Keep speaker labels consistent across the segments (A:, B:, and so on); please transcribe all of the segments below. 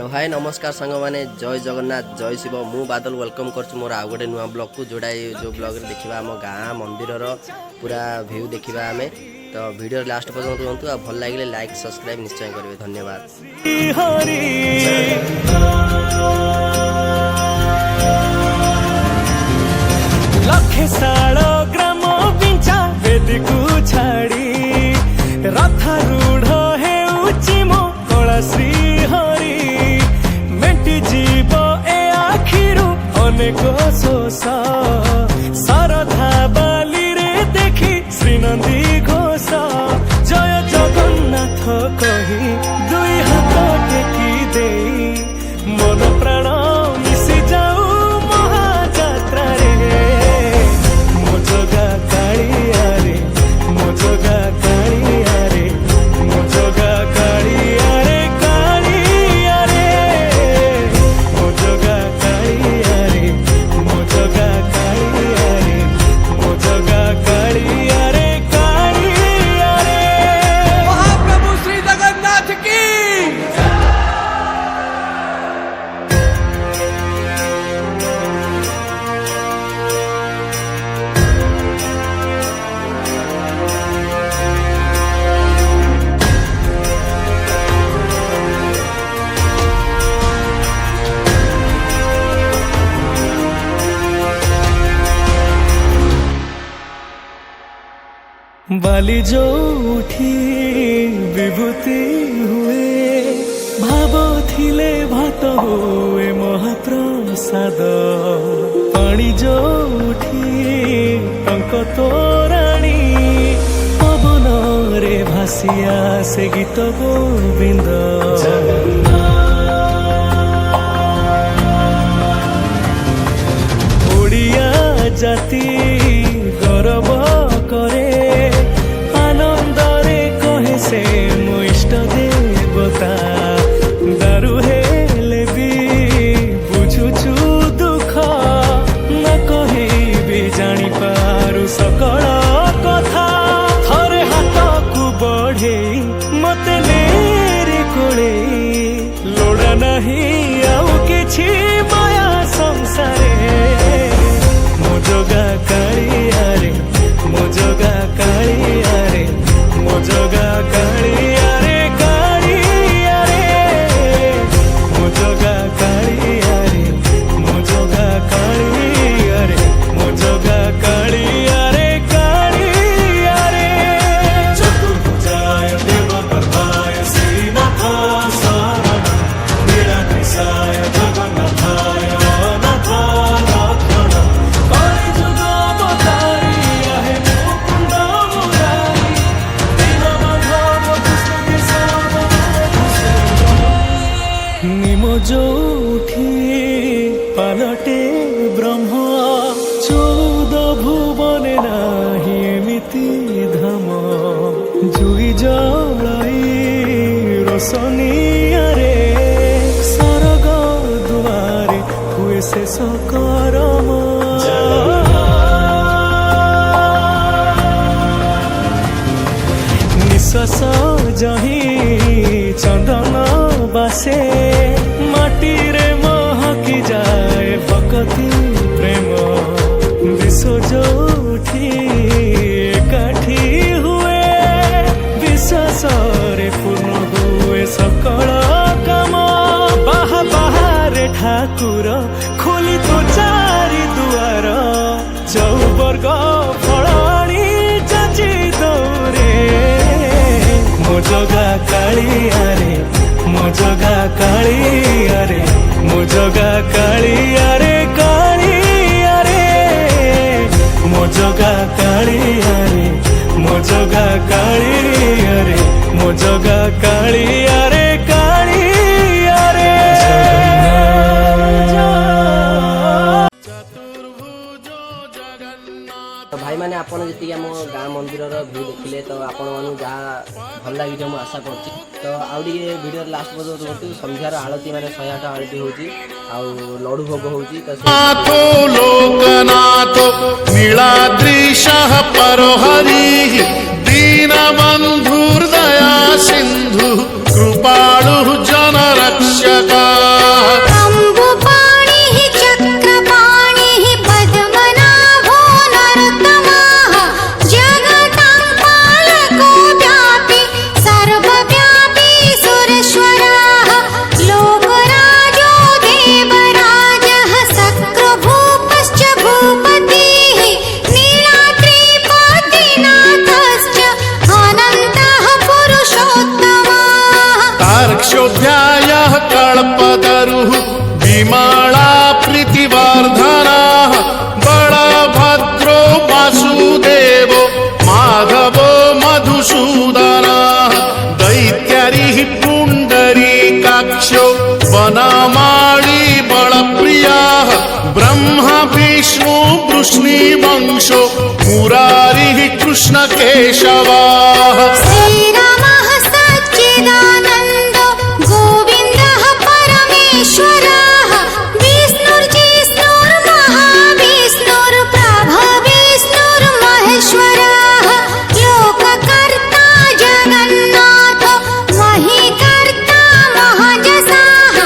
A: Hello hi नमस्कार सांग मैंने जय जगन्नाथ जय शिव मु बादल वेलकम कर मोर आउ गोटे नुआ ब्लॉग को जोड़ा जो ब्लॉग रे देखा आम गाँ मंदिर पूरा व्यू देखा आम तो वीडियो लास्ट पर्यंत रुहतु आ भल लगे लाइक सब्सक्राइब निश्चय करेंगे। धन्यवाद।
B: ग्राम बिंचा वेदिकू छाड़ी रथारूढ़ हेउची मो कला श्री हरि मेटी जीव ए आखिरु अनेक शोष सरधा बाली रे देखी श्रीनंदी घोष जय जगन्नाथ कही दुई हाथ टेकी दे मन प्राण मिसी जाऊ महाजात्रा रे मो जगा कालिया रे मो जगा कालिया रे मो जगा कालिया रे कालिया रे मो जगा कालिया रे मो जगा कालिया रे मो जगा कालिया रे कालिया रे
C: महाप्रभु श्री जगन्नाथ की
B: बाली जो उठी विभूति हुए भाव थिले भात हुए महाप्रसाद पानी जो उठी टंक तोराणी पवन रे भासिया से गीत गोविंद ओडिया जाति गौरव करे आनंदरे कहे से मो इष्ट देवता दारु हेले भी बुझुछु दुख न कहे भी जानी पारु सकल कथा थरे हाथ को बढ़े मते मेरे कोले लोड़ा नहीं आउ किछि माया संसारे मो जगा कालिया रे मो जगा कालिया रे मो जगा कालिया रे कालिया रे मो जगा कालिया रे मो जगा कालिया रे मो जगा कालिया रे कालिया रे चतुर्भुजाय देवगर्भाय श्रीनाथाय शरणं निराकृताय जगन्नाथाय अनाथाय रक्षणं कलिजुग अवतारी आहे मुकुंद मुरारी दीनबंधु कृष्ण केशव निम जोठी पालटे ब्रह्म 14 भुवने नाही एमिति धाम जुई जलाई रोशनिया रे सरग दुआरे हुए से सकरम निश्वास जही चंदन बासे माटी रे महकी जाए भक्ति प्रेम विश्व जोठी एकाठी हुए विश्वास रे पूर्ण हुए सकल काम बाहा बाहारे ठाकुर खोली तो चारि दुआर चौवर्ग फलाणी जाची दौरे मो जगा कालिया रे मो जगा कालिया रे मो जगा कालिया रे कालिया रे मो जगा कालिया रे मो जगा कालिया रे मो जगा कालिया रे कालिया रे
A: तो भाई मैंने आपन जी आम गाँ मंदिर व्यू देखिले तो आपण मानू जहाँ भल लगे मुझे आशा कर तो आउ वीडियो लास्ट पर्यंत रुहतु संध्यार आलती मैंने 108 आलती होची आउ लड्डू भोग होची तो
D: लोकनाथ नीलाद्रीशः परहरिः दीनबन्धुर्दया सिन्धु कृपालुः जनरक्षक कल्पतरुः विमला प्रीतिवर्धनः बलभद्रो वासुदेवो माधवो मधुसूदनः दैत्यारिः पुण्डरीकाक्षो वनमाली बलप्रियः ब्रह्मा विष्णु वृष्णिवंशो मुरारिः कृष्णकेशवः
E: श्रीरामः सच्चिदानन्दो गोविन्दः परमेश्वरः विष्णुर्महाविष्णुर्प्रभविष्णुर्महेश्वरः लोककर्ता जगन्नाथो महीकर्ता महजसाः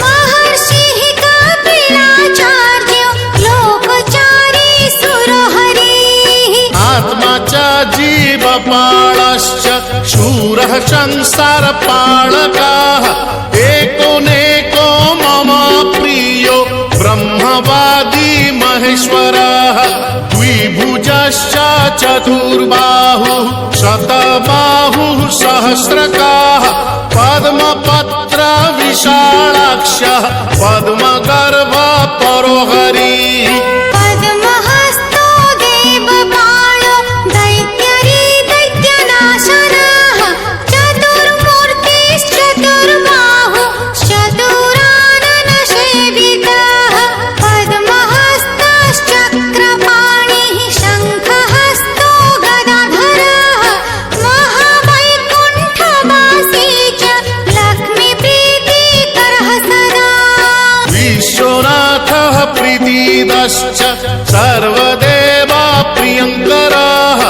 E: महर्षिः कपिलाचार्यो लोकचारी सुरहरिः
D: आत्मा च जीवपालश्च शूरः संसारपालकः एकोनेको मम प्रियो ब्रह्मवादी महेश्वरः द्विभुजश्च चतुर्बाहुः शतबाहुः सहस्रकाः पद्मपत्र विशालाक्षः पद्मगर्भः परोहरिः
E: पद्महस्तो देवपालो दैत्यरी दैत्यनाशनः चतुर्मूर्तिश्चतुर्बाहुश्चतुराननसेवितः पद्महस्तश्चक्रपाणिः शङ्खहस्तो गदाधरः महावैकुण्ठवासी च लक्ष्मीप्रीतिकरः सदा
D: विश्वनाथः प्रीतिदश्च सर्वदेवा प्रियङ्करः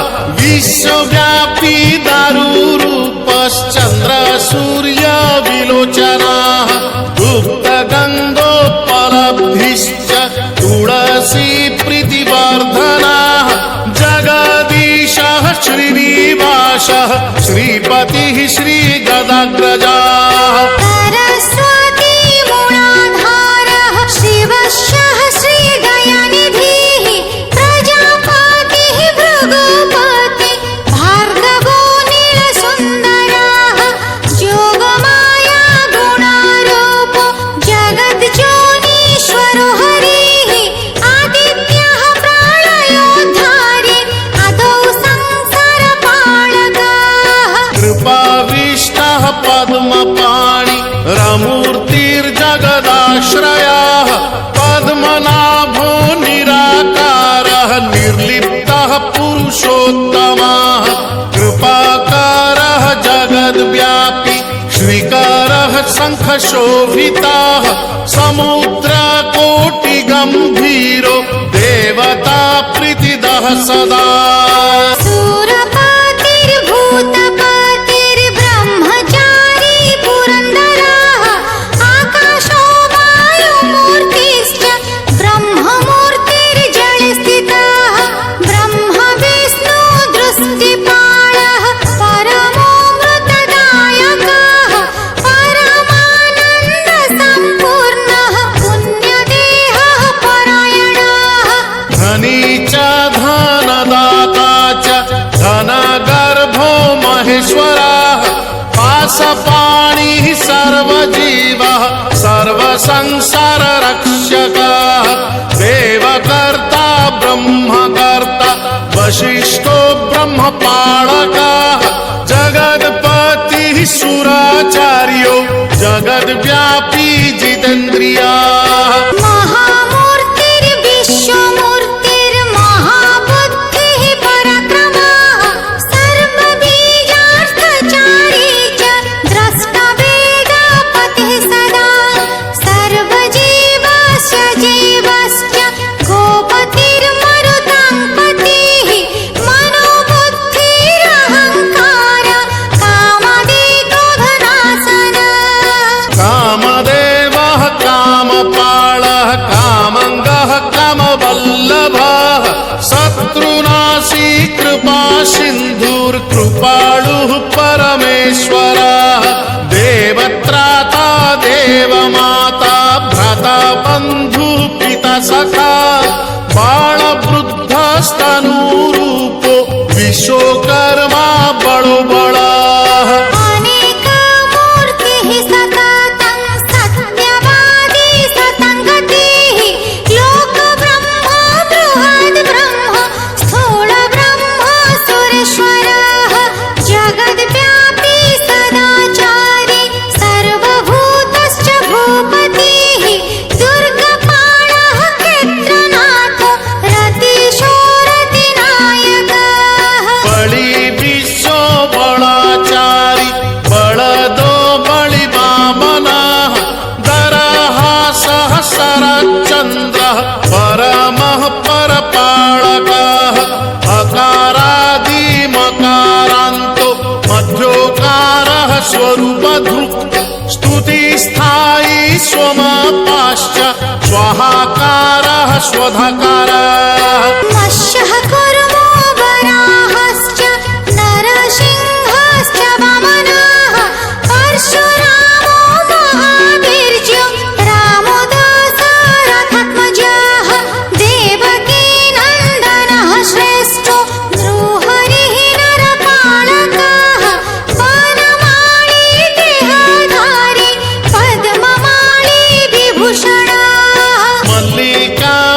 D: विश्वव्यापी दारुरूपश्चन्द्र सूर्य विलोचनः गुप्तगन्धोपलब्धिश्च तुलसी प्रीतिवर्धनः जगदीशः श्रीनिवासः श्रीपतिः श्रीगदाग्रजः
E: सरस्वती मूलाधारः शिवशः श्रीदयानिधिः प्रजापतिः भृगुपति भार्गवो नीलसुन्दरः योगमाया गुणारूपो जगज्योनीश्वरो हरिः आदित्यः प्रलयोद्धारी आदौ संसारपालकः
D: कृपाविष्टः पद्मपाणि रमूर्तिर्जगदाश्रयः पद्मनाभो निराकारः निर्लिप्तः पुरुषोत्तमः कृपाकारः जगद्व्यापी श्रीकरः शङ्खशोभितः समुद्रकोटिगम्भीरो देवता प्रीतिदः सदा सुरपतिर्भूतपतिर्ब्रह्मचारी पुरन्दरः आकाशो वायुमूर्तिश्च ब्रह्ममूर्तिर्जले स्थितः ब्रह्म विष्णु दृष्टिपालः परमो मृतदायकः परमानन्दसम्पूर्णः पुण्यदेहः परायणः धनी च धनदाता च धनगर्भो महेश्वरः पाशपाणिः सर्वजीवः सर्वसंसाररक्षकः देवकर्ता ब्रह्मकर्ता वसिष्ठो ब्रह्मपालकः जगत्पतिः सुराचार्यो जगद्व्यापी जितेन्द्रियः
E: महामूर्तिर्विश्वमूर्तिर्महाबुद्धिः पराक्रमः सर्वबीजार्थचारी च द्रष्टवेदपतिः सदा सर्वजीवस्य जीवश्च गोपतिर्मरुतां पतिः मनोबुद्धिरहङ्कार कामदेक्रोधनाशनः
D: कामदेवः कामपालः कामङ्गः कामवल्लभः शत्रुनाशी कृपा सिन्धुर्कृपालुः परमेश्वरः देवत्राता देवमाता भ्राता बन्धुः पिता सखा बालवृद्धस्तनूरूपो विश्वकर्मा बड़ो बड़ः
E: अनेकमूर्तिः सततं सत्यवान्
D: स्वमापाश्च स्वाहाकारः स्वधाकारः
E: मत्स्यः कूर्मो वराहश्च नरसिंहश्च वामनः परशुरामो महावीर्यो रामो दशरथात्मजः देवकी नन्दनः श्रेष्ठो नृहरिः नरपालकः वनमाली देहधारी पद्ममाली विभूषणः
D: मल्लिकामालधारी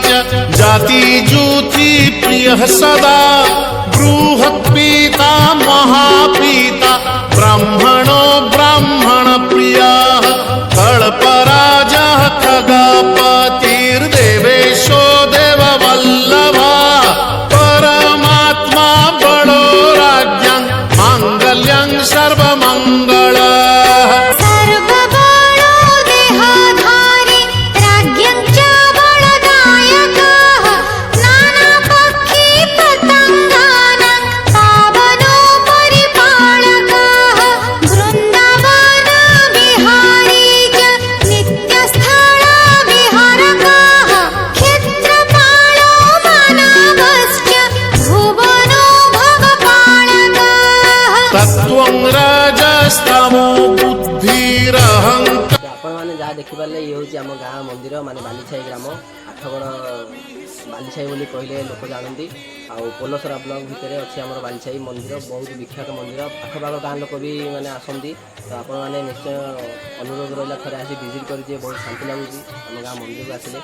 D: च जातिजूति प्रियः सदा बृहत्पीता महापीता ब्राह्मणो ब्राह्मणप्रियः कल्पराजः खगपतिर्देवेशो देववल्लभः परमात्मा बलो राज्ञं माङ्गल्यं सर्वमङ्गलः
E: सर्वबलो देहधारी राज्ञं च बलदायकः नानापक्षी पतङ्गानां पावनो परिपालकः वृन्दावन विहारी च नित्यस्थलविहारकः क्षेत्रपालो मानवश्च भुवनो भगपालकः
D: तत्त्वं राजस्तमो बुद्धिरहङ्कार
A: ଆପଣ ମାନେ ଯାହା ଦେଖିପାରିଲେ ଇଏ ହେଉଛି ଆମ ଗାଁ ମନ୍ଦିର ମାନେ ବାଲିଛାଇ ଗ୍ରାମ ଆଠଗଡ଼ ବାଲିଛାଇ ବୋଲି କହିଲେ ଲୋକ ଜାଣନ୍ତି। ଆଉ ପୋଲସରା ବ୍ଲକ ଭିତରେ ଅଛି ଆମର ବାଲିଛାଇ ମନ୍ଦିର, ବହୁତ ବିଖ୍ୟାତ ମନ୍ଦିର। ଆଖପାଖ ଗାଁ ଲୋକ ବି ମାନେ ଆସନ୍ତି। ତ ଆପଣମାନେ ନିଶ୍ଚୟ ଅନୁରୋଧ ରହିଲା ଥରେ ଆସି ଭିଜିଟ୍ କରିଯିବେ, ବହୁତ ଶାନ୍ତି ଲାଗୁଛି ଆମ ଗାଁ ମନ୍ଦିରକୁ ଆସିଲେ।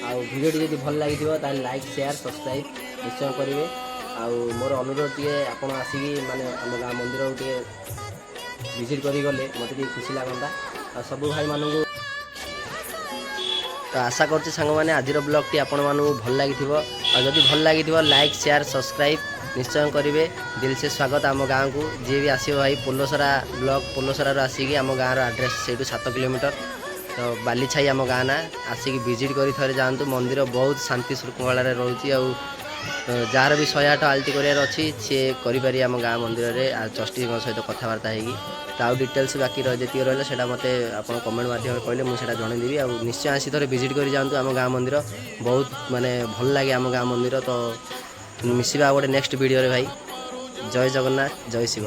A: ଆଉ ଭିଡ଼ିଓଟି ଯଦି ଭଲ ଲାଗିଥିବ ତାହେଲେ ଲାଇକ୍ ସେୟାର ସବସ୍କ୍ରାଇବ୍ ନିଶ୍ଚୟ କରିବେ। ଆଉ ମୋର ଅନୁରୋଧ ଟିକେ ଆପଣ ଆସିକି ମାନେ ଆମ ଗାଁ ମନ୍ଦିରକୁ ଟିକେ ଭିଜିଟ୍ କରି ଗଲେ ମୋତେ ଟିକେ ଖୁସି ଲାଗନ୍ତା। ଆଉ ସବୁ ଭାଇମାନଙ୍କୁ ତ ଆଶା କରୁଛି ସାଙ୍ଗମାନେ ଆଜିର ବ୍ଲଗ୍ଟି ଆପଣମାନଙ୍କୁ ଭଲ ଲାଗିଥିବ। ଆଉ ଯଦି ଭଲ ଲାଗିଥିବ ଲାଇକ୍ ସେୟାର ସବସ୍କ୍ରାଇବ୍ ନିଶ୍ଚୟ କରିବେ। ଦିଲ୍ସେ ସ୍ୱାଗତ ଆମ ଗାଁକୁ। ଯିଏ ବି ଆସିବ ଭାଇ ପୋଲସରା ବ୍ଲକ ପୋଲସରାରୁ ଆସିକି ଆମ ଗାଁର ଆଡ୍ରେସ୍ ସେଇଠୁ 7 କିଲୋମିଟର। ତ ବାଲିଛାଇ ଆମ ଗାଁ ନା, ଆସିକି ଭିଜିଟ୍ କରି ଥରେ ଯାଆନ୍ତୁ। ମନ୍ଦିର ବହୁତ ଶାନ୍ତି ଶୃଙ୍ଖଳାରେ ରହୁଛି। ଆଉ ଯାହାର ବି 108 ଆଳତି କରିବାର ଅଛି ସିଏ କରିପାରିବେ ଆମ ଗାଁ ମନ୍ଦିରରେ ଆଉ ଟ୍ରଷ୍ଟିଙ୍କ ସହିତ କଥାବାର୍ତ୍ତା ହେଇକି। ତ ଆଉ ଡିଟେଲ୍ସ ବାକି ଯେତିକି ରହିଲା ସେଇଟା ମୋତେ ଆପଣ କମେଣ୍ଟ ମାଧ୍ୟମରେ କହିଲେ ମୁଁ ସେଇଟା ଜଣେଇଦେବି। ଆଉ ନିଶ୍ଚୟ ଆସି ଥରେ ଭିଜିଟ୍ କରି ଯାଆନ୍ତୁ ଆମ ଗାଁ ମନ୍ଦିର, ବହୁତ ମାନେ ଭଲ ଲାଗେ ଆମ ଗାଁ ମନ୍ଦିର। ତ ମିଶିବା ଆଉ ଗୋଟେ ନେକ୍ସଟ ଭିଡ଼ିଓରେ ଭାଇ। ଜୟ ଜଗନ୍ନାଥ, ଜୟ ଶିବ।